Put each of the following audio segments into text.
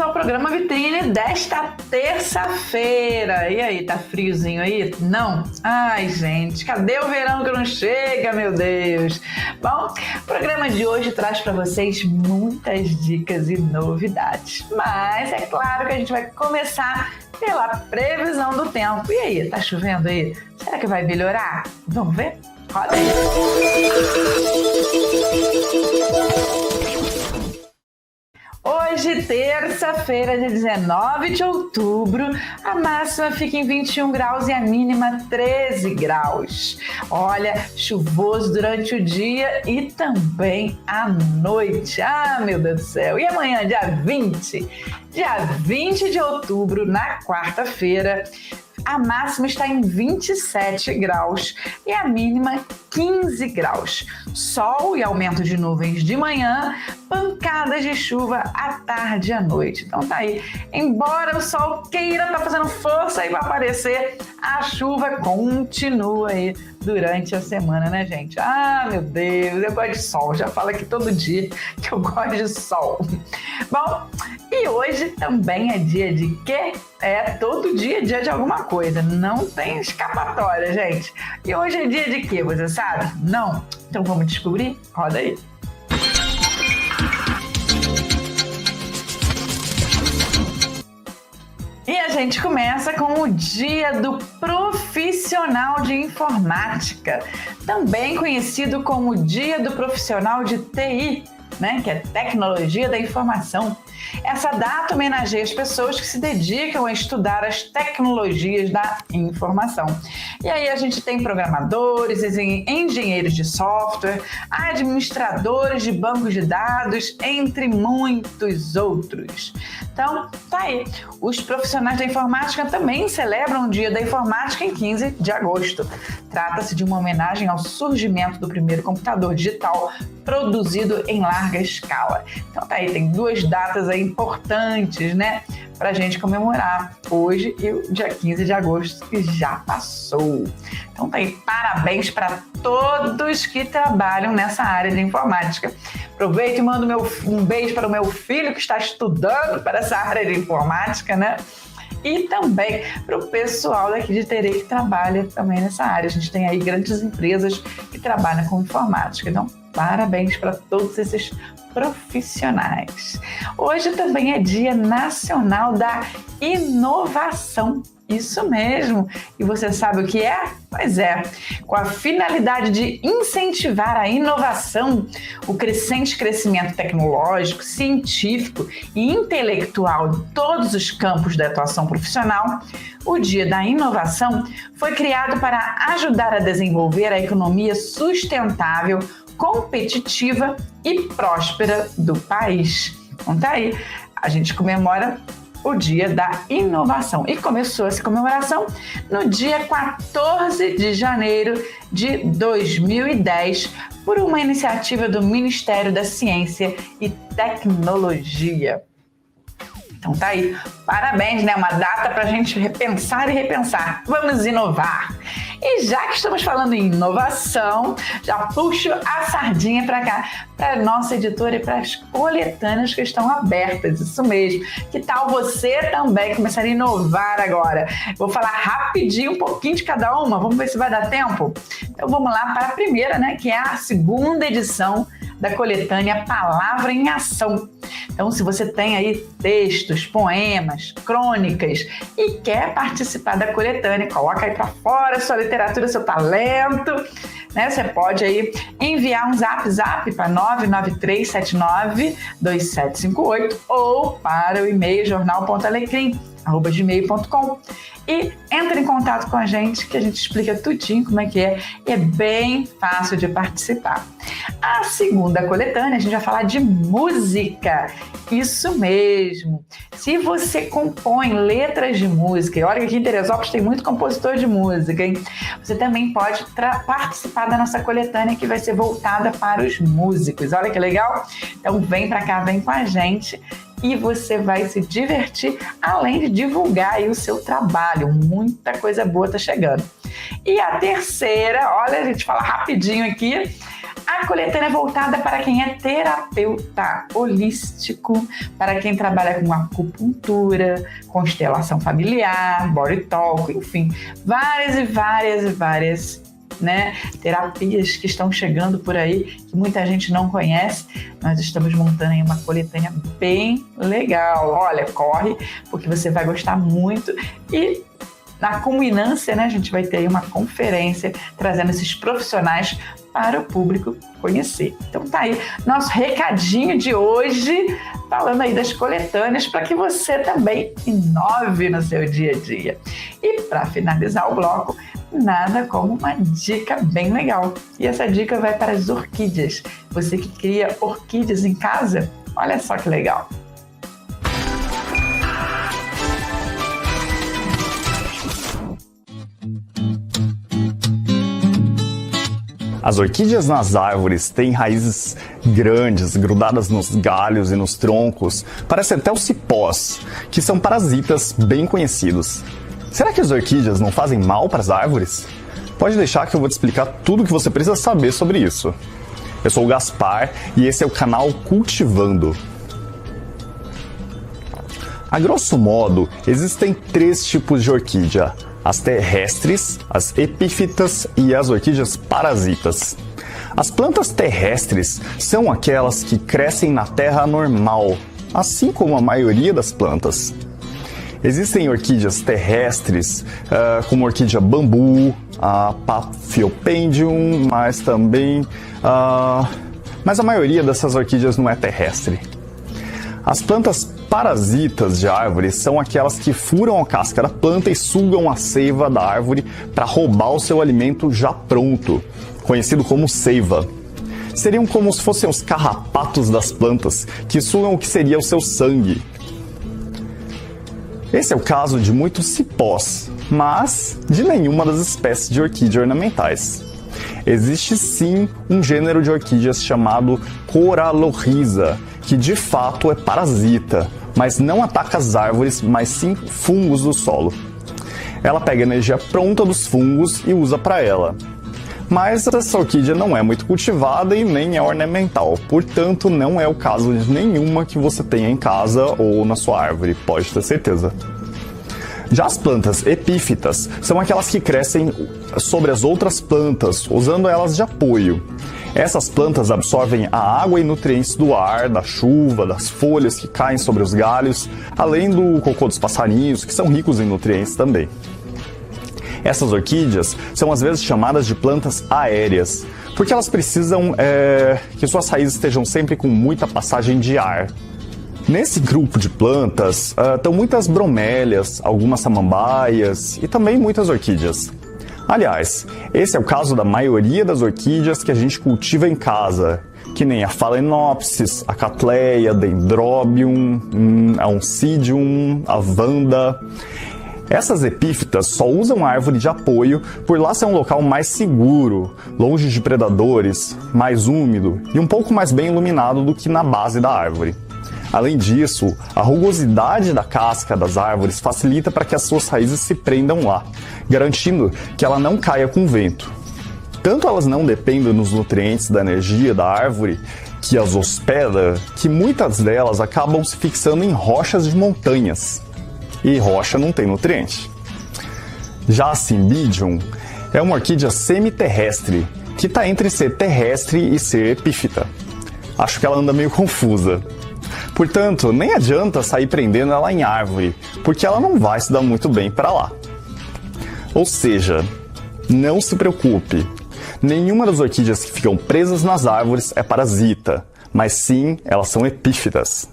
ao programa Vitrine desta terça-feira. E aí, tá friozinho aí? Não? Ai, gente, cadê o verão que não chega, meu Deus? Bom, o programa de hoje traz para vocês muitas dicas e novidades. Mas é claro que a gente vai começar pela previsão do tempo. E aí, tá chovendo aí? Será que vai melhorar? Vamos ver? Roda aí! Hoje, terça-feira, dia 19 de outubro, a máxima fica em 21 graus e a mínima 13 graus. Olha, chuvoso durante o dia e também à noite. Ah, meu Deus do céu! E amanhã, dia 20? Dia 20 de outubro, na quarta-feira, a máxima está em 27 graus e a mínima 15 graus. Sol e aumento de nuvens de manhã, pancadas de chuva à tarde e à noite. Então tá aí, embora o sol queira tá fazendo força aí para aparecer, a chuva continua aí durante a semana, né, gente? Ah, meu Deus, eu gosto de sol, já falo aqui todo dia que eu gosto de sol. Bom, e hoje também é dia de quê? Todo dia é dia de alguma coisa, não tem escapatória, gente. E hoje é dia de quê, você sabe? Não? Então vamos descobrir? Roda aí. E a gente começa com o Dia do Profissional de Informática, também conhecido como Dia do Profissional de TI, né, que é Tecnologia da Informação. Essa data homenageia as pessoas que se dedicam a estudar as tecnologias da informação. E aí a gente tem programadores, engenheiros de software, administradores de bancos de dados, entre muitos outros. Então, tá aí. Os profissionais da informática também celebram o Dia da Informática em 15 de agosto. Trata-se de uma homenagem ao surgimento do primeiro computador digital produzido em larga escala. Então tá aí, tem duas datas aí importantes, né, pra gente comemorar, hoje e o dia 15 de agosto, que já passou. Então tá aí, parabéns para todos que trabalham nessa área de informática. Aproveito e mando um beijo para o meu filho que está estudando para essa área de informática, né? E também para o pessoal daqui de Terê que trabalha também nessa área. A gente tem aí grandes empresas que trabalham com informática. Então, parabéns para todos esses profissionais. Hoje também é Dia Nacional da Inovação. Isso mesmo. E você sabe o que é? Pois é, com a finalidade de incentivar a inovação, o crescimento tecnológico, científico e intelectual em todos os campos da atuação profissional, o Dia da Inovação foi criado para ajudar a desenvolver a economia sustentável, competitiva e próspera do país. Então tá aí, a gente comemora o Dia da Inovação. E começou essa comemoração no dia 14 de janeiro de 2010 por uma iniciativa do Ministério da Ciência e Tecnologia. Então tá aí, parabéns, né? Uma data para a gente repensar e repensar. Vamos inovar! E já que estamos falando em inovação, já puxo a sardinha para cá, para a nossa editora e para as coletâneas que estão abertas, isso mesmo. Que tal você também começar a inovar agora? Vou falar rapidinho, um pouquinho de cada uma, vamos ver se vai dar tempo? Então vamos lá para a primeira, né? Que é a segunda edição da coletânea Palavra em Ação. Então, se você tem aí textos, poemas, crônicas e quer participar da coletânea, coloca aí para fora sua literatura, seu talento, né? Você pode aí enviar um zap para 993792758 ou para o e-mail jornal.alecrim@gmail.com e entre em contato com a gente que a gente explica tudinho como é que é e é bem fácil de participar. A segunda coletânea, a gente vai falar de música. Isso mesmo. Se você compõe letras de música, e olha que aqui em Teresópolis tem muito compositor de música, hein? Você também pode participar da nossa coletânea que vai ser voltada para os músicos. Olha que legal? Então vem para cá, vem com a gente e você vai se divertir, além de divulgar aí o seu trabalho. Muita coisa boa tá chegando. E a terceira, olha, a gente fala rapidinho aqui, a A coletânea é voltada para quem é terapeuta holístico, para quem trabalha com acupuntura, constelação familiar, body talk, enfim, várias terapias que estão chegando por aí, que muita gente não conhece. Nós estamos montando aí uma coletânea bem legal. Olha, corre, porque você vai gostar muito. E na culminância, a gente vai ter aí uma conferência trazendo esses profissionais para o público conhecer. Então tá aí nosso recadinho de hoje, falando aí das coletâneas, para que você também inove no seu dia a dia. E para finalizar o bloco, nada como uma dica bem legal. E essa dica vai para as orquídeas. Você que cria orquídeas em casa, olha só que legal. As orquídeas nas árvores têm raízes grandes, grudadas nos galhos e nos troncos, parecem até os cipós, que são parasitas bem conhecidos. Será que as orquídeas não fazem mal para as árvores? Pode deixar que eu vou te explicar tudo o que você precisa saber sobre isso. Eu sou o Gaspar e esse é o canal Cultivando. A grosso modo, existem 3 tipos de orquídea: as terrestres, as epífitas e as orquídeas parasitas. As plantas terrestres são aquelas que crescem na terra normal, assim como a maioria das plantas. Existem orquídeas terrestres, como a orquídea bambu, a Paphiopedilum, mas a maioria dessas orquídeas não é terrestre. As plantas parasitas de árvores são aquelas que furam a casca da planta e sugam a seiva da árvore para roubar o seu alimento já pronto, conhecido como seiva. Seriam como se fossem os carrapatos das plantas, que sugam o que seria o seu sangue. Esse é o caso de muitos cipós, mas de nenhuma das espécies de orquídea ornamentais. Existe sim um gênero de orquídeas chamado Coralorrhiza, que de fato é parasita, mas não ataca as árvores, mas sim fungos do solo. Ela pega a energia pronta dos fungos e usa para ela. Mas essa orquídea não é muito cultivada e nem é ornamental, portanto não é o caso de nenhuma que você tenha em casa ou na sua árvore, pode ter certeza. Já as plantas epífitas são aquelas que crescem sobre as outras plantas, usando elas de apoio. Essas plantas absorvem a água e nutrientes do ar, da chuva, das folhas que caem sobre os galhos, além do cocô dos passarinhos, que são ricos em nutrientes também. Essas orquídeas são às vezes chamadas de plantas aéreas, porque elas precisam que suas raízes estejam sempre com muita passagem de ar. Nesse grupo de plantas estão muitas bromélias, algumas samambaias e também muitas orquídeas. Aliás, esse é o caso da maioria das orquídeas que a gente cultiva em casa, que nem a Phalaenopsis, a Cattleya, Dendrobium, a Oncidium, a Vanda. Essas epífitas só usam a árvore de apoio por lá ser um local mais seguro, longe de predadores, mais úmido e um pouco mais bem iluminado do que na base da árvore. Além disso, a rugosidade da casca das árvores facilita para que as suas raízes se prendam lá, garantindo que ela não caia com o vento. Tanto elas não dependem dos nutrientes da energia da árvore que as hospeda, que muitas delas acabam se fixando em rochas de montanhas. E rocha não tem nutriente. Já a Cymbidium é uma orquídea semiterrestre, que está entre ser terrestre e ser epífita. Acho que ela anda meio confusa. Portanto, nem adianta sair prendendo ela em árvore, porque ela não vai se dar muito bem para lá. Ou seja, não se preocupe, nenhuma das orquídeas que ficam presas nas árvores é parasita, mas sim elas são epífitas.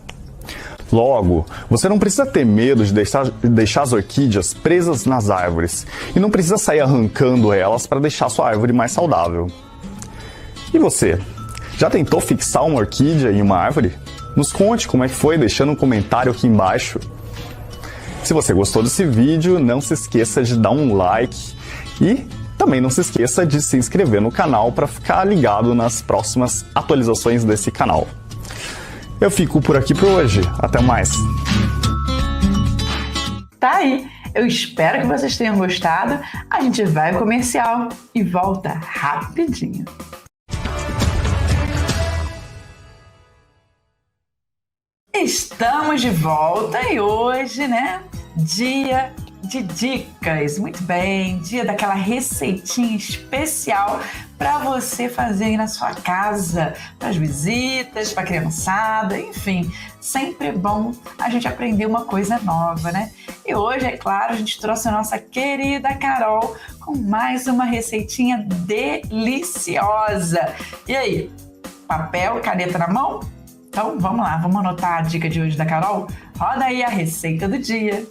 Logo, você não precisa ter medo de deixar as orquídeas presas nas árvores e não precisa sair arrancando elas para deixar sua árvore mais saudável. E você, já tentou fixar uma orquídea em uma árvore? Nos conte como é que foi, deixando um comentário aqui embaixo. Se você gostou desse vídeo, não se esqueça de dar um like e também não se esqueça de se inscrever no canal para ficar ligado nas próximas atualizações desse canal. Eu fico por aqui por hoje. Até mais! Tá aí! Eu espero que vocês tenham gostado. A gente vai ao comercial e volta rapidinho. Estamos de volta e hoje, né, dia de dicas. Muito bem, dia daquela receitinha especial para você fazer aí na sua casa, para as visitas, para a criançada, enfim, sempre bom a gente aprender uma coisa nova, né? E hoje, é claro, a gente trouxe a nossa querida Carol com mais uma receitinha deliciosa. E aí, papel, caneta na mão? Então vamos lá, vamos anotar a dica de hoje da Carol? Roda aí a receita do dia.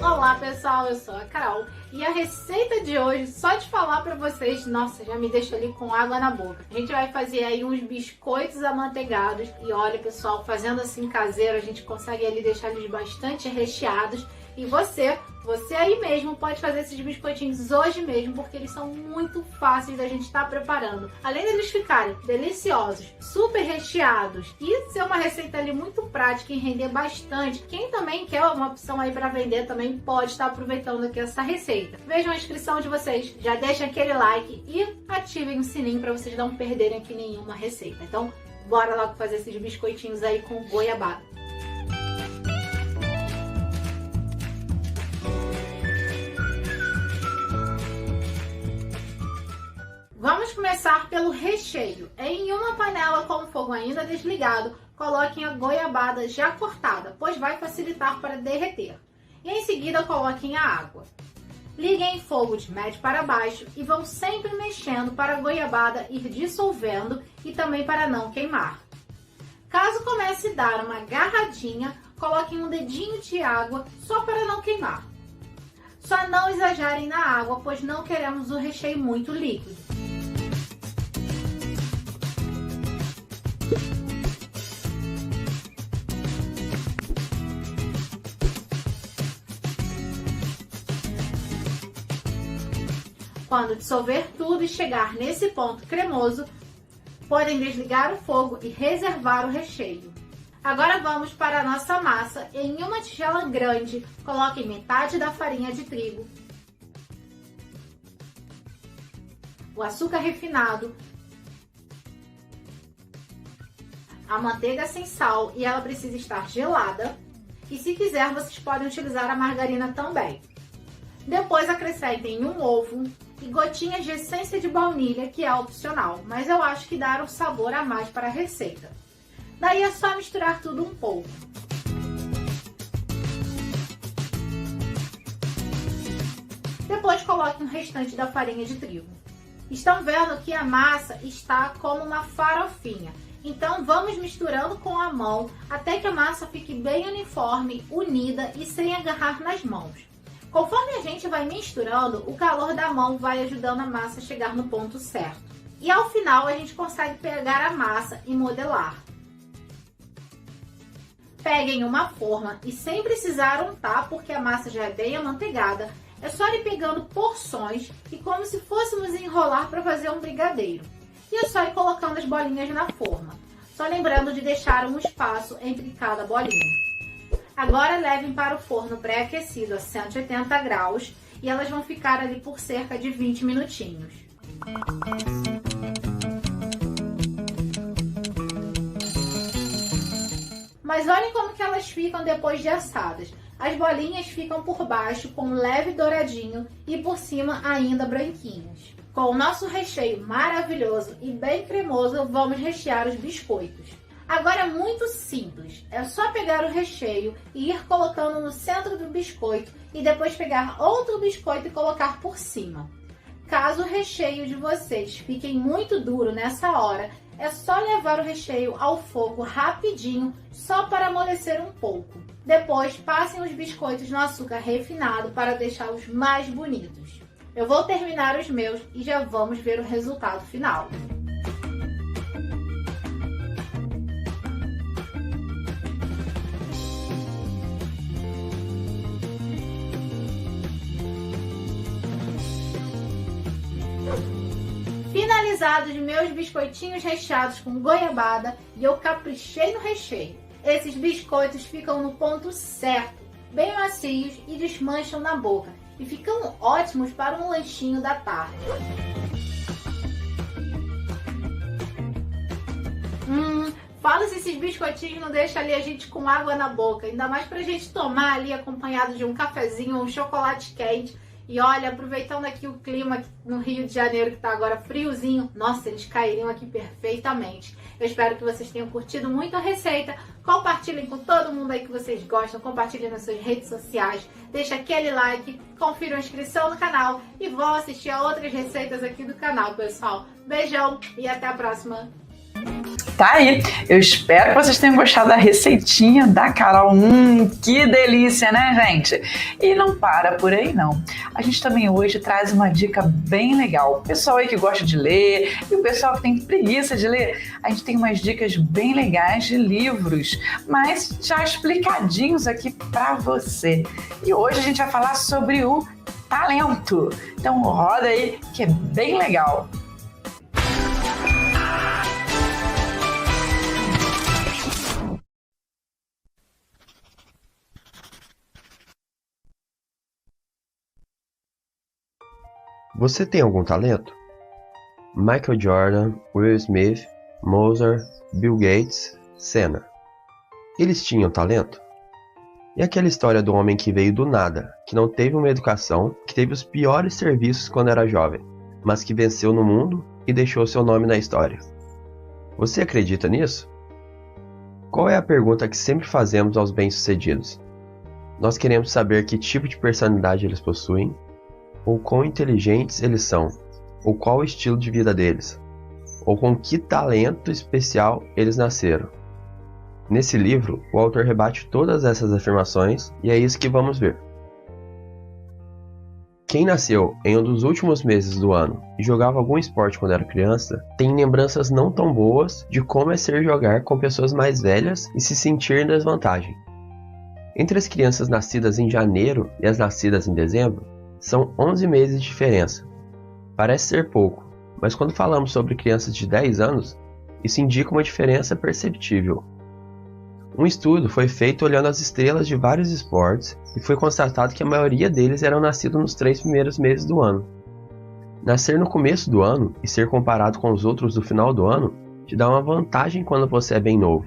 Olá pessoal, eu sou a Carol e a receita de hoje, só de falar pra vocês, nossa, já me deixa ali com água na boca. A gente vai fazer aí uns biscoitos amanteigados e olha pessoal, fazendo assim caseiro, a gente consegue ali deixar eles bastante recheados. E você aí mesmo pode fazer esses biscoitinhos hoje mesmo, porque eles são muito fáceis da gente estar preparando. Além deles ficarem deliciosos, super recheados e ser uma receita ali muito prática e render bastante, quem também quer uma opção aí para vender também pode estar aproveitando aqui essa receita. Vejam a inscrição de vocês, já deixem aquele like e ativem o sininho para vocês não perderem aqui nenhuma receita. Então, bora logo fazer esses biscoitinhos aí com goiabada. Vamos começar pelo recheio. Em uma panela com o fogo ainda desligado, coloquem a goiabada já cortada, pois vai facilitar para derreter. E em seguida coloquem a água. Liguem em fogo de médio para baixo e vão sempre mexendo para a goiabada ir dissolvendo e também para não queimar. Caso comece a dar uma agarradinha, coloquem um dedinho de água só para não queimar. Só não exagerem na água, pois não queremos o recheio muito líquido. Quando dissolver tudo e chegar nesse ponto cremoso, podem desligar o fogo e reservar o recheio. Agora vamos para a nossa massa. Em uma tigela grande, coloquem metade da farinha de trigo, o açúcar refinado, a manteiga sem sal e ela precisa estar gelada. E se quiser, vocês podem utilizar a margarina também. Depois acrescentem um ovo e gotinhas de essência de baunilha, que é opcional, mas eu acho que dá um sabor a mais para a receita. Daí é só misturar tudo um pouco. Depois coloquem o restante da farinha de trigo. Estão vendo que a massa está como uma farofinha. Então vamos misturando com a mão até que a massa fique bem uniforme, unida e sem agarrar nas mãos. Conforme a gente vai misturando, o calor da mão vai ajudando a massa a chegar no ponto certo. E ao final a gente consegue pegar a massa e modelar. Peguem uma forma e sem precisar untar, porque a massa já é bem amanteigada, é só ir pegando porções e como se fôssemos enrolar para fazer um brigadeiro. E é só ir colocando as bolinhas na forma, só lembrando de deixar um espaço entre cada bolinha. Agora levem para o forno pré-aquecido a 180 graus e elas vão ficar ali por cerca de 20 minutinhos. Mas olhem como que elas ficam depois de assadas. As bolinhas ficam por baixo com um leve douradinho e por cima ainda branquinhas. Com o nosso recheio maravilhoso e bem cremoso, vamos rechear os biscoitos. Agora é muito simples, é só pegar o recheio e ir colocando no centro do biscoito e depois pegar outro biscoito e colocar por cima. Caso o recheio de vocês fique muito duro nessa hora, é só levar o recheio ao fogo rapidinho, só para amolecer um pouco. Depois passem os biscoitos no açúcar refinado para deixá-los mais bonitos. Eu vou terminar os meus e já vamos ver o resultado final. finalizados meus biscoitinhos recheados com goiabada e eu caprichei no recheio. Esses biscoitos ficam no ponto certo, bem macios e desmancham na boca. E ficam ótimos para um lanchinho da tarde. Fala se esses biscoitinhos não deixam ali a gente com água na boca. Ainda mais pra gente tomar ali acompanhado de um cafezinho ou um chocolate quente. E olha, aproveitando aqui o clima no Rio de Janeiro, que tá agora friozinho, nossa, eles cairiam aqui perfeitamente. Eu espero que vocês tenham curtido muito a receita. Compartilhem com todo mundo aí que vocês gostam, compartilhem nas suas redes sociais, deixa aquele like, confira a inscrição no canal e vão assistir a outras receitas aqui do canal, pessoal. Beijão e até a próxima! Tá aí, eu espero que vocês tenham gostado da receitinha da Carol. Que delícia, né, gente? E não para por aí, não. A gente também hoje traz uma dica bem legal. O pessoal aí que gosta de ler e o pessoal que tem preguiça de ler, a gente tem umas dicas bem legais de livros, mas já explicadinhos aqui pra você. E hoje a gente vai falar sobre o talento. Então roda aí que é bem legal. Você tem algum talento? Michael Jordan, Will Smith, Mozart, Bill Gates, Senna. Eles tinham talento? E aquela história do homem que veio do nada, que não teve uma educação, que teve os piores serviços quando era jovem, mas que venceu no mundo e deixou seu nome na história? Você acredita nisso? Qual é a pergunta que sempre fazemos aos bem-sucedidos? Nós queremos saber que tipo de personalidade eles possuem, ou quão inteligentes eles são, ou qual o estilo de vida deles, ou com que talento especial eles nasceram. Nesse livro, o autor rebate todas essas afirmações e é isso que vamos ver. Quem nasceu em um dos últimos meses do ano e jogava algum esporte quando era criança, tem lembranças não tão boas de como é ser jogar com pessoas mais velhas e se sentir em desvantagem. Entre as crianças nascidas em janeiro e as nascidas em dezembro, são 11 meses de diferença. Parece ser pouco, mas quando falamos sobre crianças de 10 anos, isso indica uma diferença perceptível. Um estudo foi feito olhando as estrelas de vários esportes e foi constatado que a maioria deles eram nascidos nos 3 primeiros meses do ano. Nascer no começo do ano e ser comparado com os outros do final do ano te dá uma vantagem quando você é bem novo,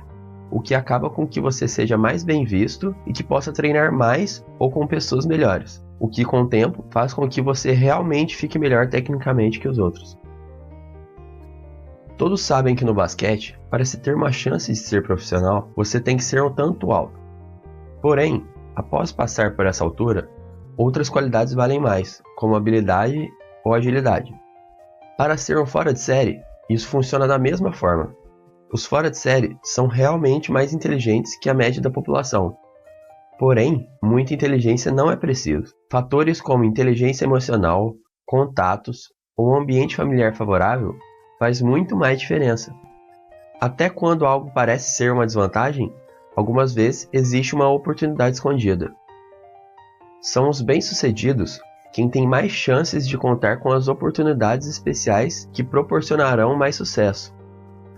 o que acaba com que você seja mais bem visto e que possa treinar mais ou com pessoas melhores. O que com o tempo faz com que você realmente fique melhor tecnicamente que os outros. Todos sabem que no basquete, para se ter uma chance de ser profissional, você tem que ser um tanto alto. Porém, após passar por essa altura, outras qualidades valem mais, como habilidade ou agilidade. Para ser um fora de série, isso funciona da mesma forma. Os fora de série são realmente mais inteligentes que a média da população. Porém, muita inteligência não é preciso. Fatores como inteligência emocional, contatos ou um ambiente familiar favorável faz muito mais diferença. Até quando algo parece ser uma desvantagem, algumas vezes existe uma oportunidade escondida. São os bem-sucedidos quem tem mais chances de contar com as oportunidades especiais que proporcionarão mais sucesso.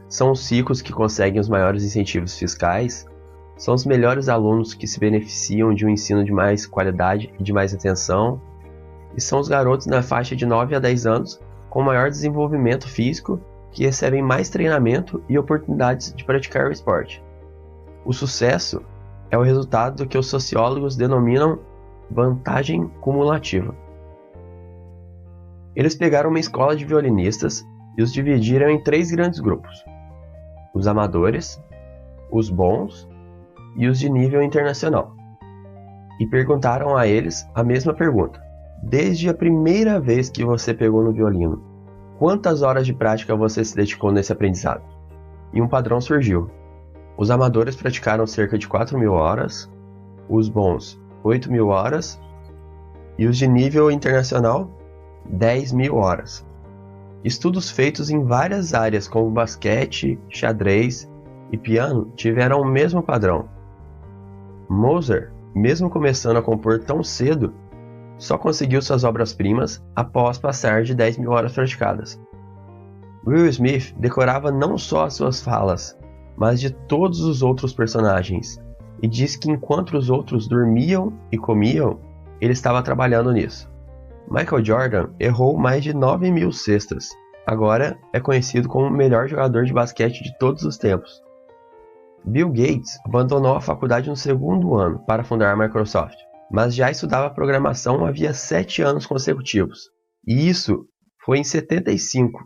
São os ricos que conseguem os maiores incentivos fiscais, são os melhores alunos que se beneficiam de um ensino de mais qualidade e de mais atenção, e são os garotos na faixa de 9 a 10 anos com maior desenvolvimento físico que recebem mais treinamento e oportunidades de praticar o esporte. O sucesso é o resultado do que os sociólogos denominam vantagem cumulativa. Eles pegaram uma escola de violinistas e os dividiram em 3 grandes grupos: os amadores, os bons e os de nível internacional, e perguntaram a eles a mesma pergunta: desde a primeira vez que você pegou no violino, quantas horas de prática você se dedicou nesse aprendizado? E um padrão surgiu. Os amadores praticaram cerca de 4.000 horas, os bons 8.000 horas e os de nível internacional 10.000 horas. Estudos feitos em várias áreas como basquete, xadrez e piano tiveram o mesmo padrão. Mozart, mesmo começando a compor tão cedo, só conseguiu suas obras-primas após passar de 10.000 horas praticadas. Will Smith decorava não só as suas falas, mas de todos os outros personagens, e diz que enquanto os outros dormiam e comiam, ele estava trabalhando nisso. Michael Jordan errou mais de 9.000 cestas. Agora é conhecido como o melhor jogador de basquete de todos os tempos. Bill Gates abandonou a faculdade no segundo ano para fundar a Microsoft, mas já estudava programação havia 7 anos consecutivos. E isso foi em 75.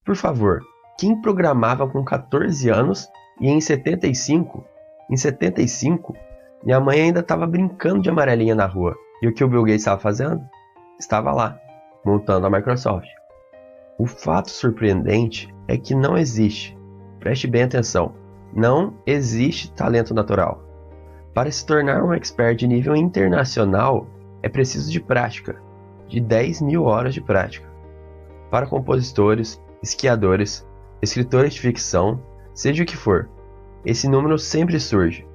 Por favor, quem programava com 14 anos e em 75? Em 75, minha mãe ainda estava brincando de amarelinha na rua. E o que o Bill Gates estava fazendo? Estava lá, montando a Microsoft. O fato surpreendente é que não existe, preste bem atenção, não existe talento natural. Para se tornar um expert de nível internacional, é preciso de prática, de 10.000 horas de prática. Para compositores, esquiadores, escritores de ficção, seja o que for, esse número sempre surge.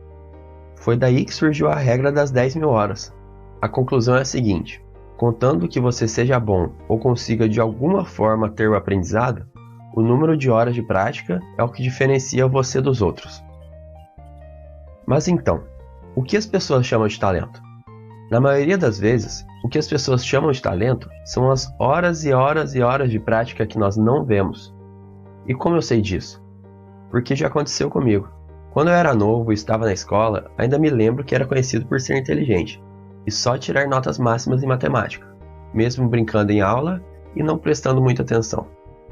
Foi daí que surgiu a regra das 10.000 horas. A conclusão é a seguinte: contando que você seja bom ou consiga de alguma forma ter o aprendizado, o número de horas de prática é o que diferencia você dos outros. Mas então, o que as pessoas chamam de talento? Na maioria das vezes, o que as pessoas chamam de talento são as horas e horas e horas de prática que nós não vemos. E como eu sei disso? Porque já aconteceu comigo. Quando eu era novo e estava na escola, ainda me lembro que era conhecido por ser inteligente e só tirar notas máximas em matemática, mesmo brincando em aula e não prestando muita atenção.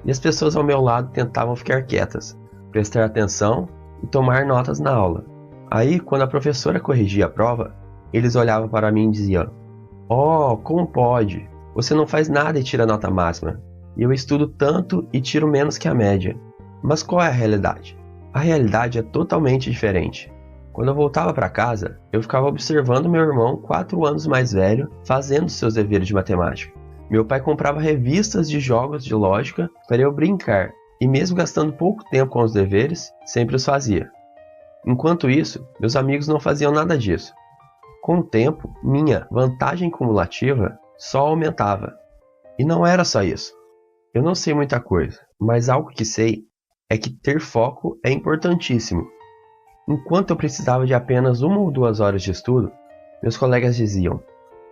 E as pessoas ao meu lado tentavam ficar quietas, prestar atenção e tomar notas na aula. Aí, quando a professora corrigia a prova, eles olhavam para mim e diziam: "Oh, como pode? Você não faz nada e tira nota máxima. E eu estudo tanto e tiro menos que a média." Mas qual é a realidade? A realidade é totalmente diferente. Quando eu voltava para casa, eu ficava observando meu irmão 4 anos mais velho fazendo seus deveres de matemática. Meu pai comprava revistas de jogos de lógica para eu brincar, e mesmo gastando pouco tempo com os deveres, sempre os fazia. Enquanto isso, meus amigos não faziam nada disso. Com o tempo, minha vantagem cumulativa só aumentava. E não era só isso. Eu não sei muita coisa, mas algo que sei é que ter foco é importantíssimo. Enquanto eu precisava de apenas 1 ou 2 horas de estudo, meus colegas diziam: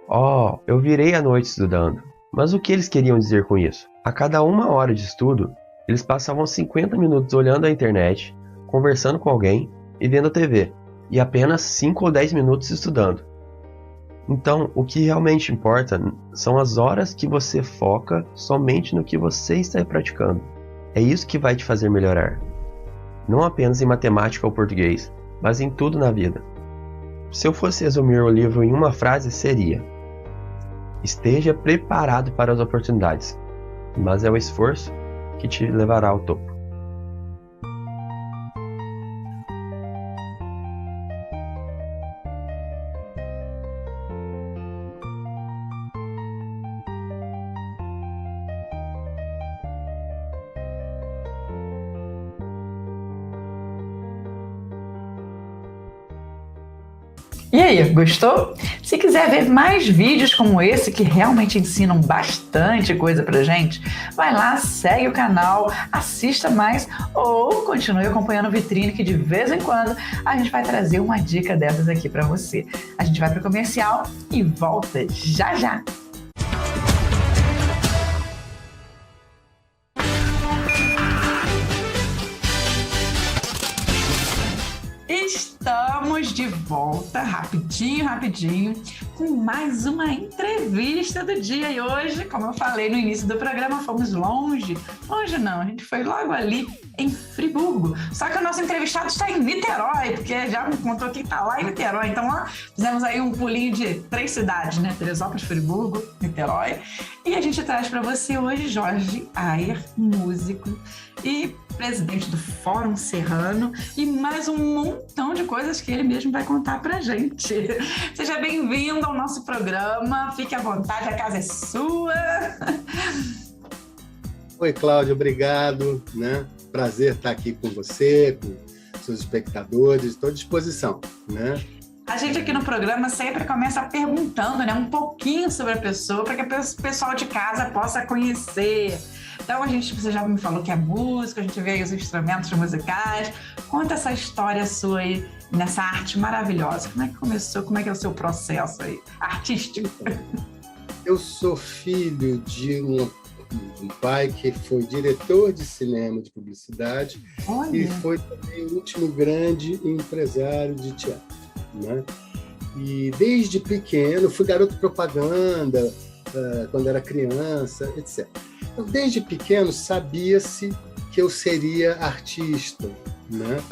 "Oh, eu virei a noite estudando." Mas o que eles queriam dizer com isso? A cada 1 hora de estudo, eles passavam 50 minutos olhando a internet, conversando com alguém e vendo TV, e apenas 5 ou 10 minutos estudando. Então, o que realmente importa são as horas que você foca somente no que você está praticando. É isso que vai te fazer melhorar. Não apenas em matemática ou português, mas em tudo na vida. Se eu fosse resumir o livro em uma frase, seria: esteja preparado para as oportunidades, mas é o esforço que te levará ao topo. E aí, gostou? Se quiser ver mais vídeos como esse que realmente ensinam bastante coisa pra gente, vai lá, segue o canal, assista mais ou continue acompanhando o Vitrine, que de vez em quando a gente vai trazer uma dica dessas aqui pra você. A gente vai pro comercial e volta já já! Estamos de volta, rapidinho, com mais uma entrevista do dia. E hoje, como eu falei no início do programa, fomos longe não, a gente foi logo ali em Friburgo. Só que o nosso entrevistado está em Niterói, porque já me contou que está lá em Niterói. Então, ó, fizemos aí um pulinho de 3 cidades, né? Teresópolis, Friburgo, Niterói. E a gente traz para você hoje Jorge Ayer, músico e presidente do Fórum Serrano, e mais um montão de coisas que ele mesmo vai contar pra gente. Seja bem-vindo ao nosso programa, fique à vontade, a casa é sua. Oi, Cláudia, obrigado, né? Prazer estar aqui com você, com seus espectadores, estou à disposição, né? A gente aqui no programa sempre começa perguntando, né, um pouquinho sobre a pessoa, para que o pessoal de casa possa conhecer. Então, você já me falou que é música, a gente vê aí os instrumentos musicais. Conta essa história sua aí, nessa arte maravilhosa. Como é que começou? Como é que é o seu processo aí, artístico? Eu sou filho de um pai que foi diretor de cinema, de publicidade. Olha. E foi também o último grande empresário de teatro, né? E desde pequeno, fui garoto propaganda, quando era criança, etc. Então, desde pequeno, sabia-se que eu seria artista, né?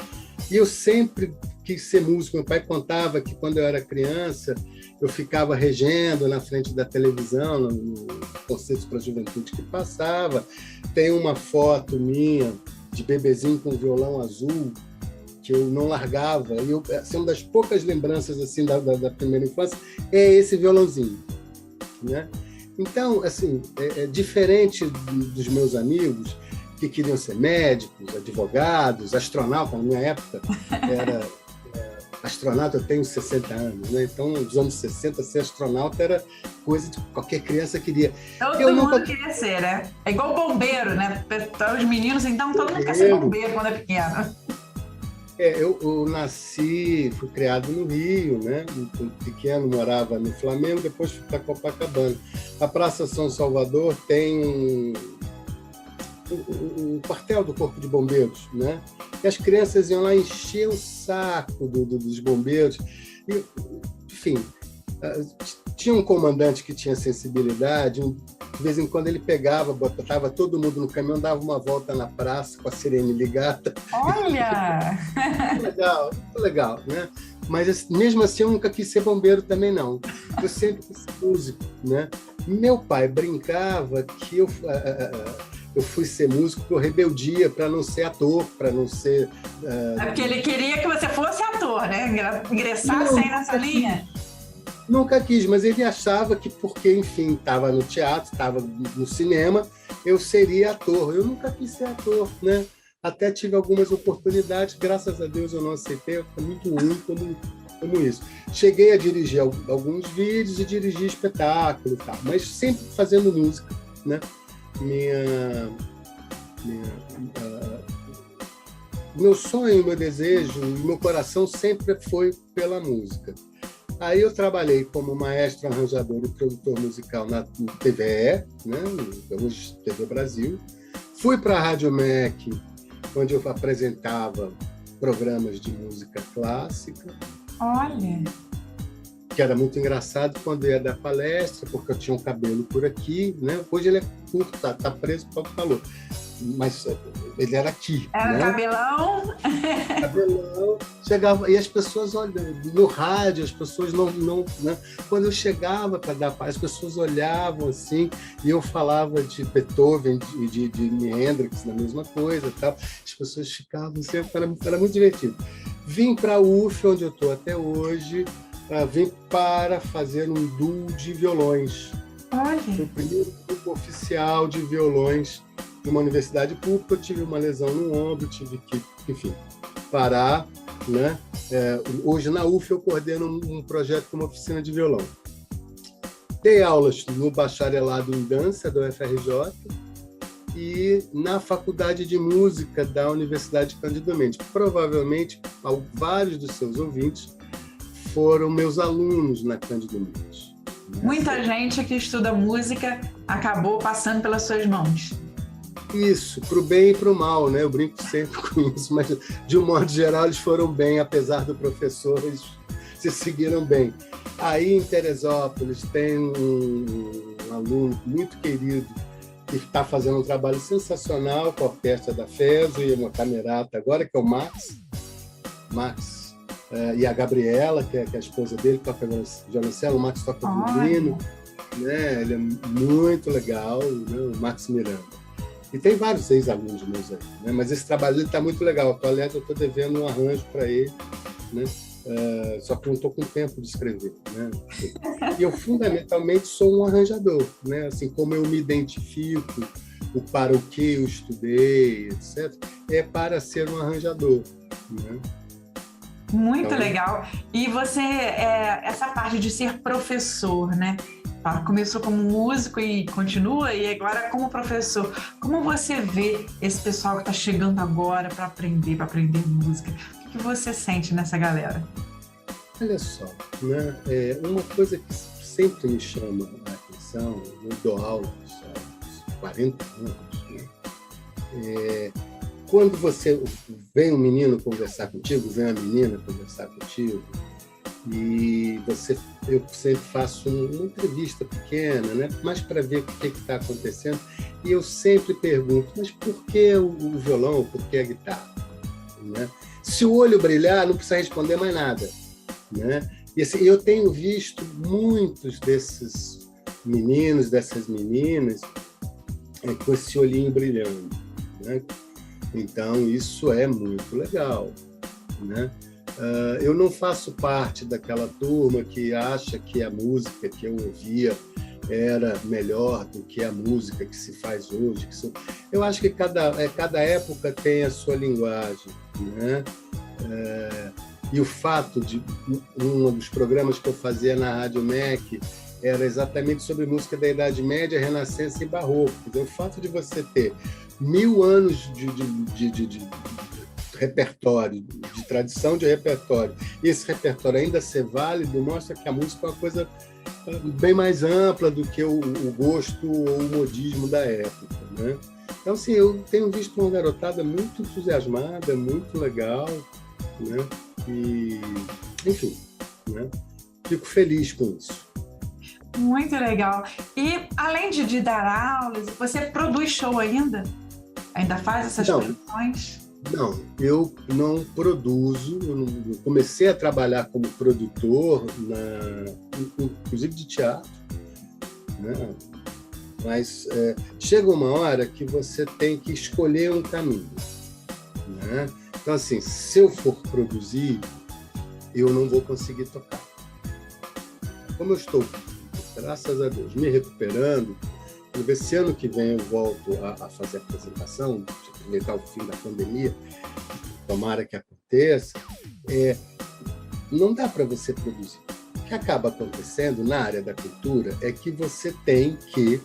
E eu sempre quis ser músico. Meu pai contava que, quando eu era criança, eu ficava regendo na frente da televisão, no Concertos para a Juventude que passava. Tem uma foto minha de bebezinho com violão azul, que eu não largava. E assim, uma das poucas lembranças assim, da primeira infância é esse violãozinho, né? Então, assim, diferente dos meus amigos que queriam ser médicos, advogados, astronauta. Na minha época era astronauta, eu tenho 60 anos, né? Então, nos anos 60, ser astronauta era coisa que qualquer criança queria. Todo mundo queria ser, né? É igual bombeiro, né? Os meninos, então, todo mundo quer ser bombeiro quando é pequeno. Eu nasci, fui criado no Rio, né? Pequeno, morava no Flamengo, depois fui para Copacabana. A Praça São Salvador tem o quartel do Corpo de Bombeiros, né? E as crianças iam lá encher o saco dos bombeiros. E, enfim, tinha um comandante que tinha sensibilidade. De vez em quando ele pegava, botava todo mundo no caminhão, dava uma volta na praça com a sirene ligada. Olha! Muito legal, né? Mas mesmo assim eu nunca quis ser bombeiro também, não. Eu sempre quis ser músico, né? Meu pai brincava que eu fui ser músico por rebeldia, para não ser ator, para não ser... É porque ele queria que você fosse ator, né? Ingressasse aí nessa linha. Nunca quis, mas ele achava que, porque, enfim, estava no teatro, estava no cinema, eu seria ator. Eu nunca quis ser ator, né? Até tive algumas oportunidades, graças a Deus eu não aceitei, foi muito ruim como isso. Cheguei a dirigir alguns vídeos e dirigir espetáculo e tal, mas sempre fazendo música, né? Meu sonho, meu desejo, meu coração sempre foi pela música. Aí eu trabalhei como maestro, arranjador e produtor musical na TVE, né? Hoje TV Brasil. Fui para a Rádio MEC, onde eu apresentava programas de música clássica. Olha! Que era muito engraçado quando eu ia dar palestra, porque eu tinha um cabelo por aqui, né? Hoje ele é curto, tá preso para o calor. Mas ele era aqui. Era, né? Cabelão. Cabelão. Chegava, e as pessoas olhando, no rádio, as pessoas não, né? Quando eu chegava para dar palestra, as pessoas olhavam assim, e eu falava de Beethoven, de Jimi Hendrix, da mesma coisa, tal. As pessoas ficavam assim, era muito divertido. Vim para a UF, onde eu estou até hoje, vim para fazer um duo de violões. Olha. Foi o primeiro grupo oficial de violões de uma universidade pública. Eu tive uma lesão no ombro, tive que, enfim, parar, né? Hoje na UF eu coordeno um projeto com uma oficina de violão. Dei aulas no bacharelado em dança da UFRJ e na faculdade de música da Universidade Cândido Mendes. Provavelmente, vários dos seus ouvintes foram meus alunos na Cândido Mendes. Muita gente que estuda música acabou passando pelas suas mãos. Isso, para o bem e para o mal, né? Eu brinco sempre com isso, mas de um modo geral eles foram bem, apesar do professor, eles se seguiram bem. Aí em Teresópolis tem um aluno muito querido que está fazendo um trabalho sensacional com a orquestra da FESO e uma camerata agora, que é o Max, e a Gabriela, que é a esposa dele, que toca violoncelo. O Max toca violino, né? Ele é muito legal, né? O Max Miranda. E tem vários ex-alunos meus aí, né? Mas esse trabalho está muito legal. Aliás, eu estou devendo um arranjo para ele, né? Só que eu não estou com tempo de escrever, né? E eu, fundamentalmente, sou um arranjador, né? Assim, como eu me identifico, para o que eu estudei, etc., é para ser um arranjador, né? Muito Então, legal. E você, essa parte de ser professor, né? Começou como músico e continua, e agora como professor. Como você vê esse pessoal que está chegando agora para aprender música? O que você sente nessa galera? Olha só, né? Uma coisa que sempre me chama a atenção, eu dou aulas há 40 anos, né? Quando vem um menino conversar contigo, vem uma menina conversar contigo, e eu sempre faço uma entrevista pequena, né? Mas para ver o que está acontecendo, e eu sempre pergunto, mas por que o violão, por que a guitarra? Né? Se o olho brilhar, não precisa responder mais nada. Né? E assim, eu tenho visto muitos desses meninos, dessas meninas, com esse olhinho brilhando. Né? Então, isso é muito legal. Né? Eu não faço parte daquela turma que acha que a música que eu ouvia era melhor do que a música que se faz hoje. Eu acho que cada época tem a sua linguagem. Né? E o fato de um dos programas que eu fazia na Rádio MEC era exatamente sobre música da Idade Média, Renascença e Barroco. Então, o fato de você ter 1000 anos de repertório, de tradição de repertório, e esse repertório ainda ser válido, mostra que a música é uma coisa bem mais ampla do que o gosto ou o modismo da época. Né? Então, assim, eu tenho visto uma garotada muito entusiasmada, muito legal, né? E, enfim, né? Fico feliz com isso. Muito legal. E, além de dar aulas, você produz show ainda? Ainda faz essas produções? Não, eu não produzo. Eu comecei a trabalhar como produtor, inclusive de teatro, né? Mas chega uma hora que você tem que escolher um caminho. Né? Então, assim, se eu for produzir, eu não vou conseguir tocar. Como eu estou, graças a Deus, me recuperando, esse ano que vem eu volto a fazer a apresentação, aproveitar o fim da pandemia, tomara que aconteça, não dá para você produzir. O que acaba acontecendo na área da cultura é que você tem que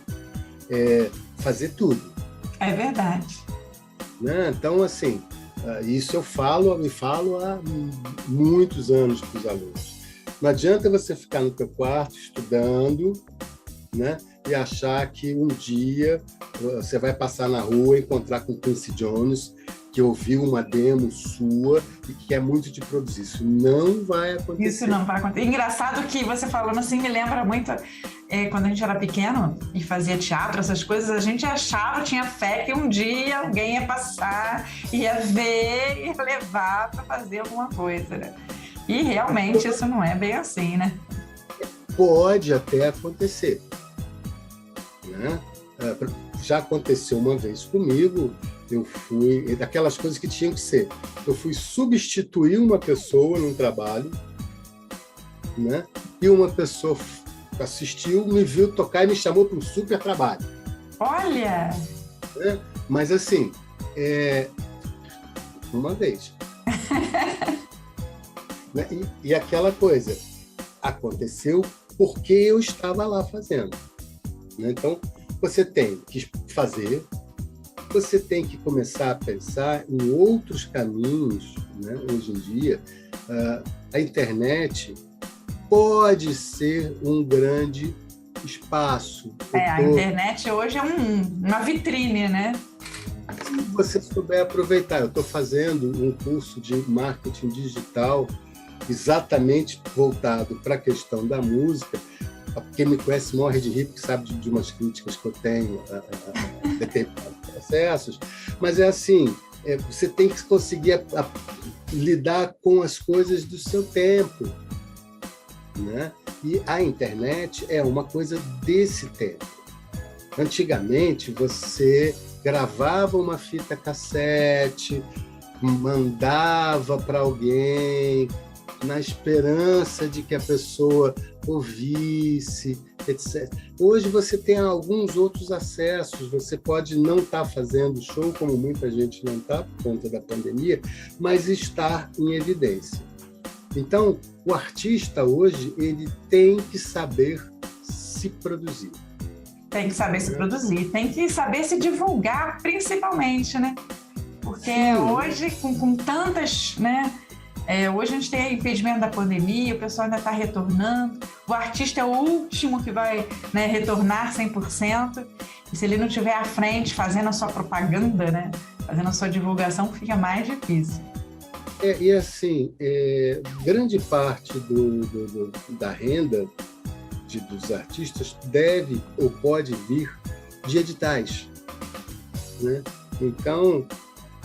fazer tudo. É verdade. Né? Então, assim, isso eu falo há muitos anos para os alunos. Não adianta você ficar no teu quarto estudando, né? E achar que um dia você vai passar na rua e encontrar com Quincy Jones, que ouviu uma demo sua e que quer muito te produzir. Isso não vai acontecer. Isso não vai acontecer. Engraçado que você falando assim me lembra muito quando a gente era pequeno e fazia teatro, essas coisas, a gente achava, tinha fé que um dia alguém ia passar, ia ver, ia levar para fazer alguma coisa, né? E realmente isso não é bem assim, né? Pode até acontecer. Né? Já aconteceu uma vez comigo, eu fui, daquelas coisas que tinham que ser, eu fui substituir uma pessoa num trabalho, né? E uma pessoa assistiu, me viu tocar e me chamou para um super trabalho. Olha! Né? Mas assim, uma vez. Né? E aquela coisa, aconteceu porque eu estava lá fazendo. Então, você tem que fazer, você tem que começar a pensar em outros caminhos. Né? Hoje em dia, a internet pode ser um grande espaço. A internet hoje é uma vitrine, né? Se você souber aproveitar, eu estou fazendo um curso de marketing digital exatamente voltado para a questão da música. Quem me conhece morre de rir, porque sabe de umas críticas que eu tenho a determinados processos, mas é assim, você tem que conseguir lidar com as coisas do seu tempo. Né? E a internet é uma coisa desse tempo. Antigamente, você gravava uma fita cassete, mandava para alguém, na esperança de que a pessoa ouvisse, etc. Hoje você tem alguns outros acessos, você pode não estar fazendo show, como muita gente não está, por conta da pandemia, mas estar em evidência. Então, o artista hoje, ele tem que saber se produzir. Tem que saber se produzir, tem que saber se divulgar, principalmente, né? Porque hoje, com tantas, né? Hoje a gente tem impedimento da pandemia, o pessoal ainda está retornando. O artista é o último que vai, né, retornar 100%. E se ele não estiver à frente fazendo a sua propaganda, né, fazendo a sua divulgação, fica mais difícil. E assim, grande parte da renda dos artistas deve ou pode vir de editais, né? Então,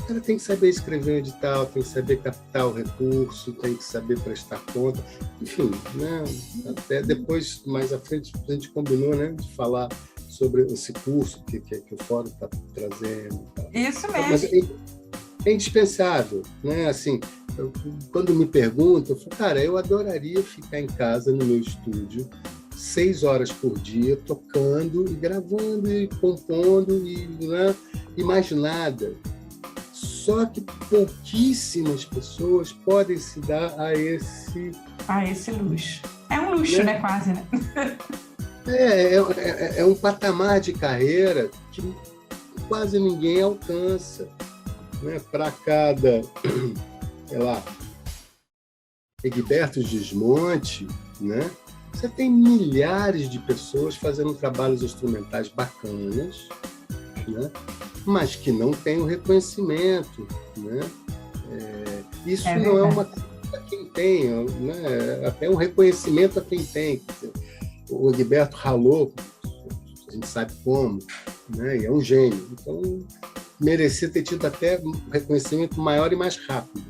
o cara tem que saber escrever um edital, tem que saber captar o recurso, tem que saber prestar conta, enfim, né? Até depois, mais à frente, a gente combinou, né, de falar sobre esse curso que o Fórum está trazendo. Isso mesmo. Mas é indispensável, né? Assim, quando me perguntam, eu falo, cara, eu adoraria ficar em casa, no meu estúdio, 6 horas por dia, tocando e gravando e compondo e mais nada. Só que pouquíssimas pessoas podem se dar a esse luxo. É um luxo, né? Quase, né? É um patamar de carreira que quase ninguém alcança, né? Para cada, sei lá, Egberto Gismonti, né? Você tem milhares de pessoas fazendo trabalhos instrumentais bacanas, né? Mas que não têm o reconhecimento, né? Isso não é uma coisa para quem tem, né? Até um reconhecimento a quem tem. O Egberto ralou, a gente sabe como, né? E é um gênio. Então, merecia ter tido até um reconhecimento maior e mais rápido,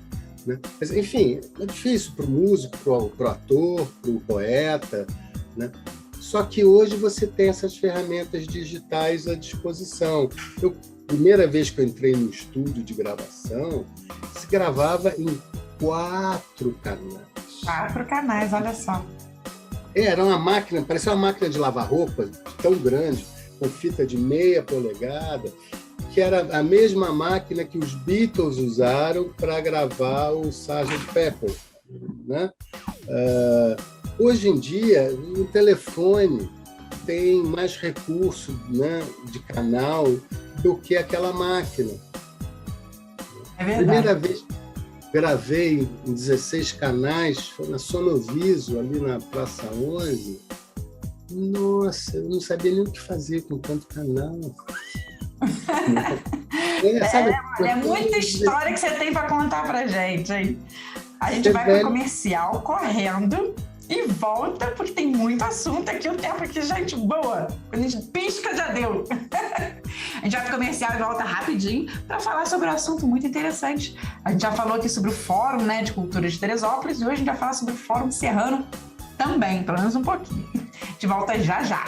né? Mas, enfim, é difícil para o músico, para o ator, para o poeta, né? Só que hoje você tem essas ferramentas digitais à disposição. Primeira vez que eu entrei no estúdio de gravação, se gravava em 4 canais. 4 canais, olha só. Era uma máquina, parecia uma máquina de lavar roupa tão grande, com fita de 0,5 polegada, que era a mesma máquina que os Beatles usaram para gravar o Sgt. Pepper, né? Hoje em dia, o telefone tem mais recurso, né, de canal do que aquela máquina. É verdade. Primeira vez que gravei em 16 canais foi na Sonoviso, ali na Praça 11. Nossa, eu não sabia nem o que fazer com tanto canal. É muita história que você tem para contar pra gente, hein? A gente vai pro comercial correndo e volta, porque tem muito assunto aqui. O tempo aqui, gente, boa. A gente pisca, já deu. A gente vai pro comercial e volta rapidinho para falar sobre um assunto muito interessante. A gente já falou aqui sobre o Fórum, né, de Cultura de Teresópolis, e hoje a gente vai falar sobre o Fórum Serrano também, pelo menos um pouquinho. A gente volta já já.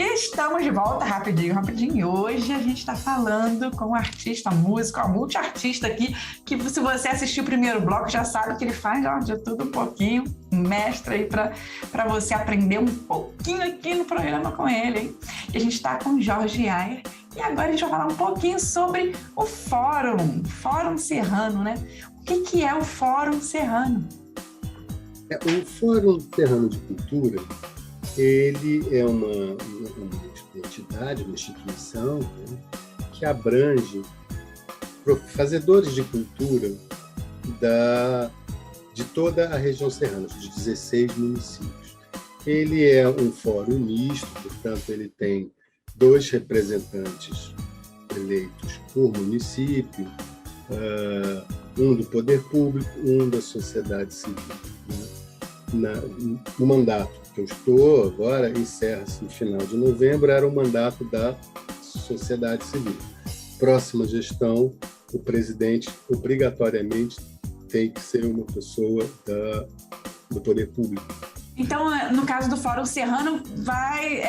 Estamos de volta, rapidinho. E hoje a gente está falando com um artista, músico, um multiartista aqui, que se você assistiu o primeiro bloco, já sabe que ele faz de tudo um pouquinho, mestre aí para você aprender um pouquinho aqui no programa com ele, hein? E a gente está com o Jorge Ayer, e agora a gente vai falar um pouquinho sobre o Fórum Serrano, né? O que é o Fórum Serrano? O Fórum Serrano de Cultura, ele é uma entidade, uma instituição, né, que abrange fazedores de cultura de toda a região serrana, de 16 municípios. Ele é um fórum misto, portanto, ele tem 2 representantes eleitos por município, um do poder público, um da sociedade civil, né? No mandato que eu estou agora, encerra-se no final de novembro, era o mandato da sociedade civil. Próxima gestão, o presidente obrigatoriamente tem que ser uma pessoa do poder público. Então, no caso do Fórum Serrano, vai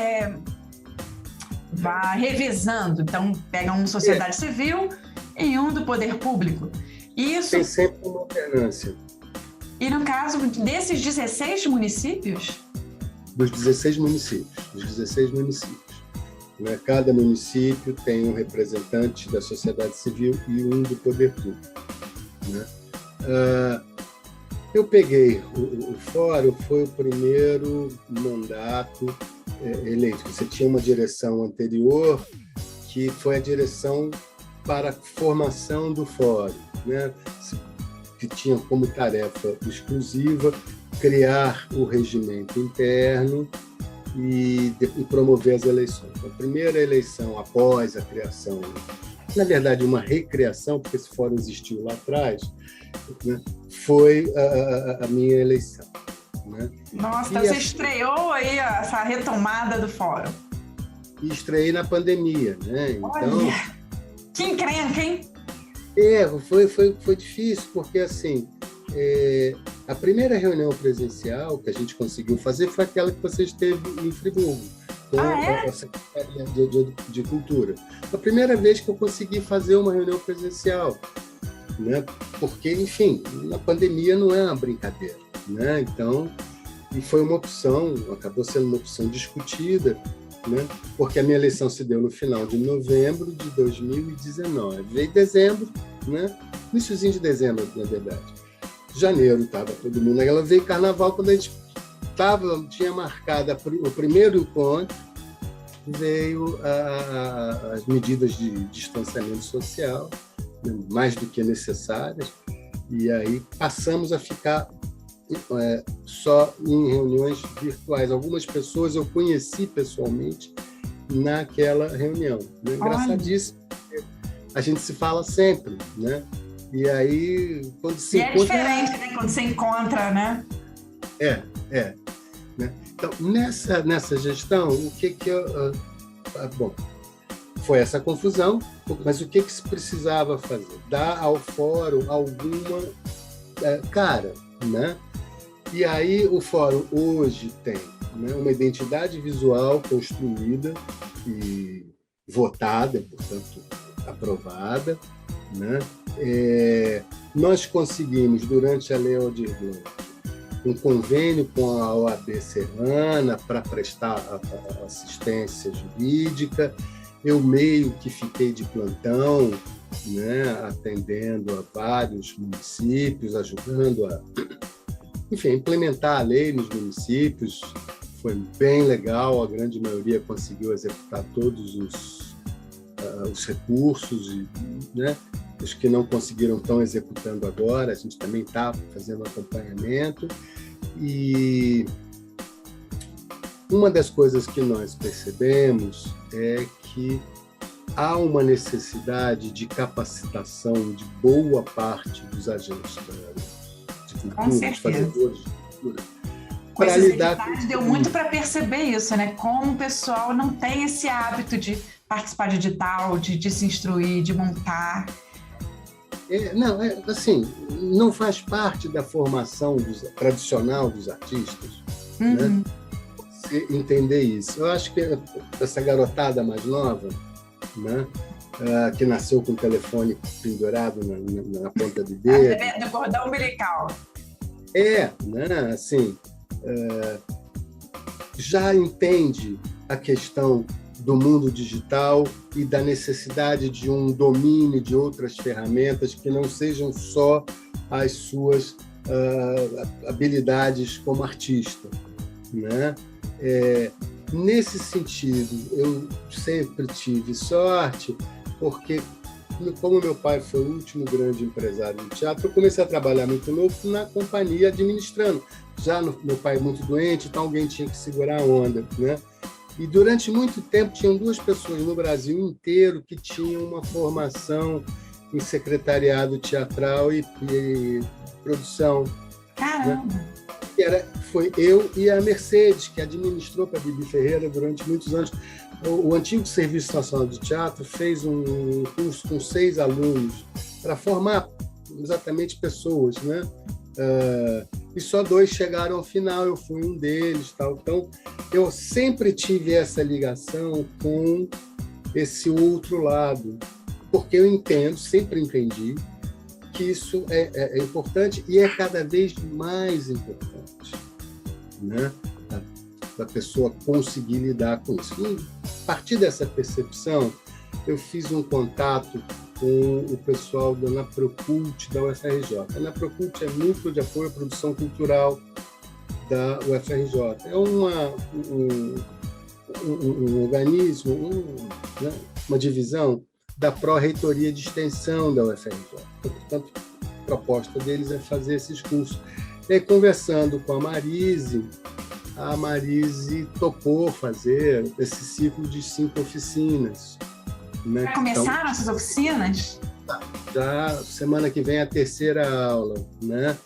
revezando. Então, pega um sociedade civil e um do poder público. Isso... Tem sempre uma alternância. E no caso desses 16 municípios? Dos 16 municípios. né? Cada município tem um representante da sociedade civil e um do poder público, né? Eu peguei o fórum, foi o primeiro mandato eleito. Você tinha uma direção anterior, que foi a direção para a formação do fórum, né? Que tinha como tarefa exclusiva criar o regimento interno e promover as eleições. A primeira eleição após a criação, na verdade uma recriação, porque esse fórum existiu lá atrás, né? Foi a minha eleição, né? Nossa, então você estreou aí essa retomada do fórum. E estreiei na pandemia, né? Então, olha, que encrenca, hein? Foi difícil, porque assim, a primeira reunião presencial que a gente conseguiu fazer foi aquela que você esteve em Friburgo, com a Secretaria de Cultura. Foi a primeira vez que eu consegui fazer uma reunião presencial, né? Porque, enfim, na pandemia não é uma brincadeira, né? Então, e foi uma opção, acabou sendo uma opção discutida, né? Porque a minha eleição se deu no final de novembro de 2019. Veio dezembro, né? Iniciozinho de dezembro, na verdade. Janeiro estava todo mundo. Ela veio carnaval, quando a gente tinha marcado o primeiro encontro, veio as medidas de distanciamento social, né? Mais do que necessárias, e aí passamos a ficar só em reuniões virtuais. Algumas pessoas eu conheci pessoalmente naquela reunião, né? Engraçadíssimo, a gente se fala sempre, né? E aí, quando se encontra... é diferente, né? Quando você encontra, né? Né? Então, nessa gestão, o que eu... bom, foi essa confusão, mas o que se precisava fazer? Dar ao fórum alguma cara, né? E aí o fórum hoje tem, né, uma identidade visual construída e votada, portanto, aprovada, né? Nós conseguimos, durante a Lei Aldir Blanc, um convênio com a OAB Serrana para prestar assistência jurídica. Eu meio que fiquei de plantão, né, atendendo a vários municípios, ajudando a implementar a lei nos municípios. Foi bem legal, a grande maioria conseguiu executar todos os recursos, né? Os que não conseguiram estão executando agora, a gente também está fazendo acompanhamento. E uma das coisas que nós percebemos é que há uma necessidade de capacitação de boa parte dos agentes de cultura, dos fazedores de cultura. Com esses editais deu muito para perceber isso, né? Como o pessoal não tem esse hábito de participar de edital, de se instruir, de montar. Assim, não faz parte da formação tradicional dos artistas, né? Você entender isso. Eu acho que essa garotada mais nova, né, que nasceu com o telefone pendurado na ponta do dedo. Do cordão umbilical. Né, assim, já entende a questão do mundo digital e da necessidade de um domínio de outras ferramentas que não sejam só as suas habilidades como artista, né? Nesse sentido, eu sempre tive sorte, porque, como meu pai foi o último grande empresário de teatro, eu comecei a trabalhar muito novo na companhia administrando. Já meu pai muito doente, então alguém tinha que segurar a onda, né? E durante muito tempo tinham duas pessoas no Brasil inteiro que tinham uma formação em secretariado teatral e produção. Caramba! Né? Foi eu e a Mercedes, que administrou para a Bibi Ferreira durante muitos anos. O antigo Serviço Nacional de Teatro fez um curso com 6 alunos para formar exatamente pessoas, né? E só 2 chegaram ao final, eu fui um deles. Tal. Então, eu sempre tive essa ligação com esse outro lado, porque eu sempre entendi que isso é importante e é cada vez mais importante, né? A pessoa conseguir lidar com isso. E partir dessa percepção, eu fiz um contato com o pessoal da Naprocult da UFRJ. A Naprocult é Núcleo de Apoio à Produção Cultural da UFRJ. É um organismo, né, uma divisão da Pró-Reitoria de Extensão da UFRJ. Portanto, a proposta deles é fazer esses cursos. E aí, conversando com a Marise topou fazer esse ciclo de 5 oficinas. Né? Já começaram essas oficinas? Já semana que vem é a 3ª aula, né?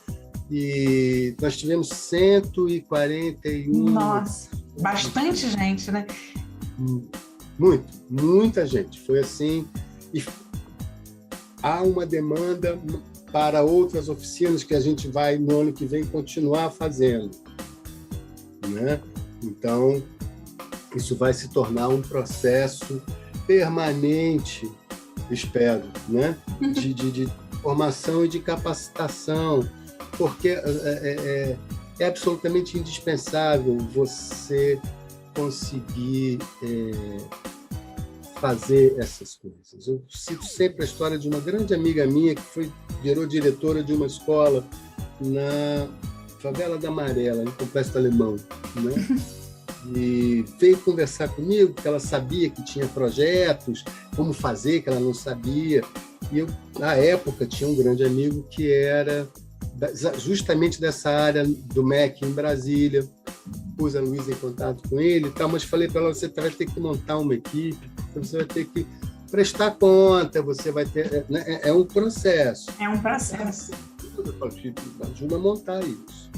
E nós tivemos 141... Nossa, bastante gente, né? Muita gente. Foi assim. E há uma demanda para outras oficinas que a gente vai, no ano que vem, continuar fazendo. Né? Então, isso vai se tornar um processo permanente, espero, né? de formação e de capacitação, porque é absolutamente indispensável você conseguir fazer essas coisas. Eu cito sempre a história de uma grande amiga minha que virou diretora de uma escola na Favela da Amarela, no Complexo Alemão, né? E veio conversar comigo, porque ela sabia que tinha projetos, como fazer, que ela não sabia. E eu, na época, tinha um grande amigo que era justamente dessa área do MEC em Brasília. Pus a Luísa em contato com ele e tal, mas falei para ela, você vai ter que montar uma equipe, você vai ter que prestar conta, você vai ter... É um processo. É um processo. Ajuda a montar isso.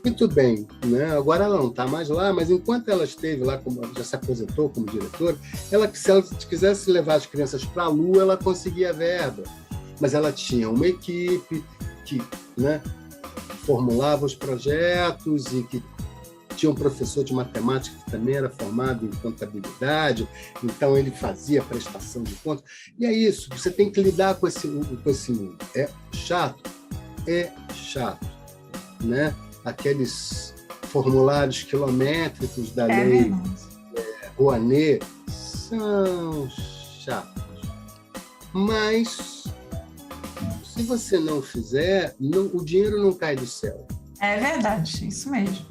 Muito bem, né? Agora ela não está mais lá, mas enquanto ela esteve lá, já se aposentou como diretora, se ela quisesse levar as crianças para a Lua, ela conseguia verba. Mas ela tinha uma equipe que, né, formulava os projetos e que tinha um professor de matemática que também era formado em contabilidade, então ele fazia prestação de contas. E é isso, você tem que lidar com esse mundo. É chato, né? Aqueles formulários quilométricos da lei Rouanet são chatos. Mas, se você não fizer, o dinheiro não cai do céu. É verdade, isso mesmo.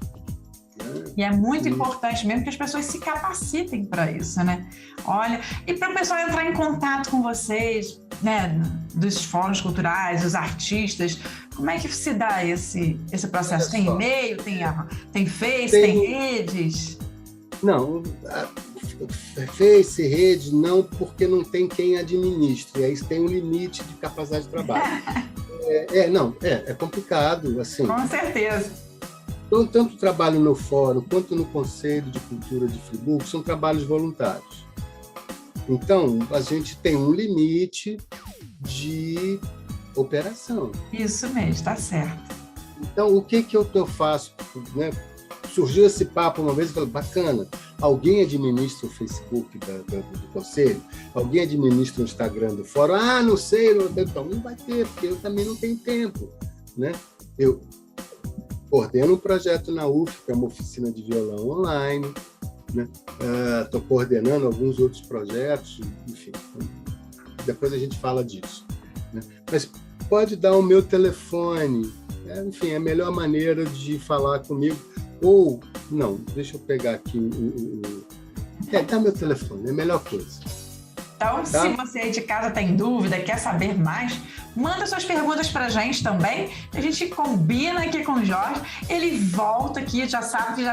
E é muito importante mesmo que as pessoas se capacitem para isso, né? Olha, e para o pessoal entrar em contato com vocês, né, dos fóruns culturais, dos artistas, como é que se dá esse processo? Tem e-mail, tem Face, tem redes? Não, Face, rede, não, porque não tem quem administre, aí tem um limite de capacidade de trabalho. É complicado, assim. Com certeza. Então, tanto o trabalho no fórum quanto no Conselho de Cultura de Friburgo são trabalhos voluntários. Então, a gente tem um limite de operação. Isso mesmo, está certo. Então, o que eu faço? Né? Surgiu esse papo uma vez e falei, bacana, alguém administra o Facebook do Conselho? Alguém administra o Instagram do fórum? Ah, não sei, então não vai ter, porque eu também não tenho tempo. Né? Eu coordeno um projeto na UF, que é uma oficina de violão online, né? Estou coordenando alguns outros projetos, enfim, depois a gente fala disso. Né? Mas pode dar o meu telefone, enfim, é a melhor maneira de falar comigo, ou, não, deixa eu pegar aqui, dá meu telefone, é a melhor coisa. Então, tá? Se você aí de casa tem dúvida, quer saber mais, manda suas perguntas pra gente também. A gente combina aqui com o Jorge. Ele volta aqui, já sabe que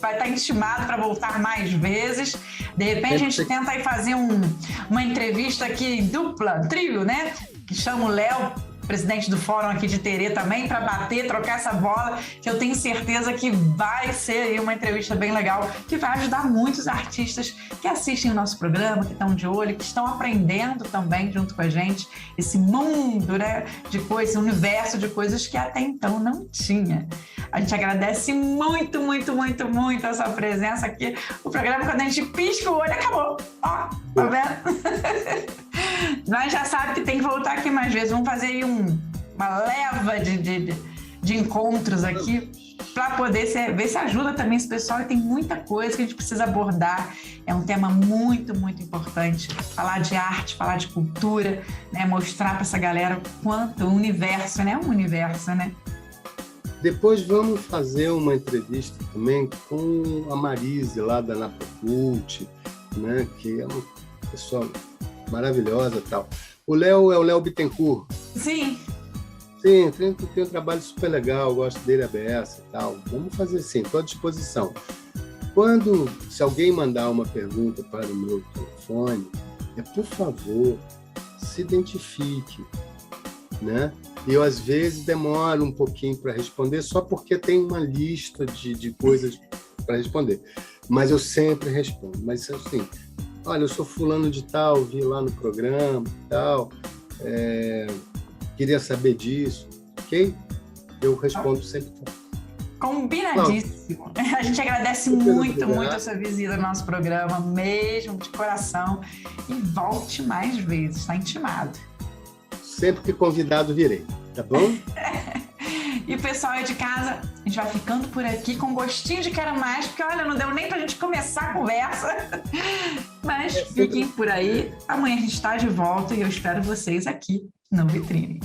vai estar intimado para voltar mais vezes. De repente, a gente tenta aí fazer uma entrevista aqui dupla, trio, né? Que chama o Léo, presidente do fórum aqui de Terê também, para trocar essa bola, que eu tenho certeza que vai ser aí uma entrevista bem legal, que vai ajudar muitos artistas que assistem o nosso programa, que estão de olho, que estão aprendendo também junto com a gente esse mundo, né, de coisas, universo de coisas que até então não tinha. A gente agradece muito, muito, muito, muito a sua presença aqui. O programa, quando a gente pisca o olho, acabou. Ó, tá vendo? Nós já sabemos que tem que voltar aqui mais vezes. Vamos fazer aí uma leva de de encontros aqui para poder ver se ajuda também esse pessoal, e tem muita coisa que a gente precisa abordar. É um tema muito, muito importante. Falar de arte, falar de cultura, né? Mostrar para essa galera quanto o universo, né? Um universo, né? Depois vamos fazer uma entrevista também com a Marise, lá da Napocult, né? Que é uma pessoa maravilhosa e tal. O Léo é o Léo Bittencourt. Sim. Sim, tem um trabalho super legal, gosto dele, a beça e tal. Vamos fazer sim, estou à disposição. Se alguém mandar uma pergunta para o meu telefone, por favor, se identifique, né? Eu, às vezes, demoro um pouquinho para responder, só porque tem uma lista de coisas para responder. Mas eu sempre respondo. Mas, assim, olha, eu sou fulano de tal, vi lá no programa e tal, queria saber disso, ok? Eu respondo sempre. Combinadíssimo. A gente agradece muito, muito a sua visita no nosso programa, mesmo de coração. E volte mais vezes, está intimado. Sempre que convidado, virei, tá bom? E pessoal aí de casa, a gente vai ficando por aqui com gostinho de quero mais, porque olha, não deu nem pra gente começar a conversa. Mas fiquem por aí. Amanhã a gente está de volta e eu espero vocês aqui no Vitrine.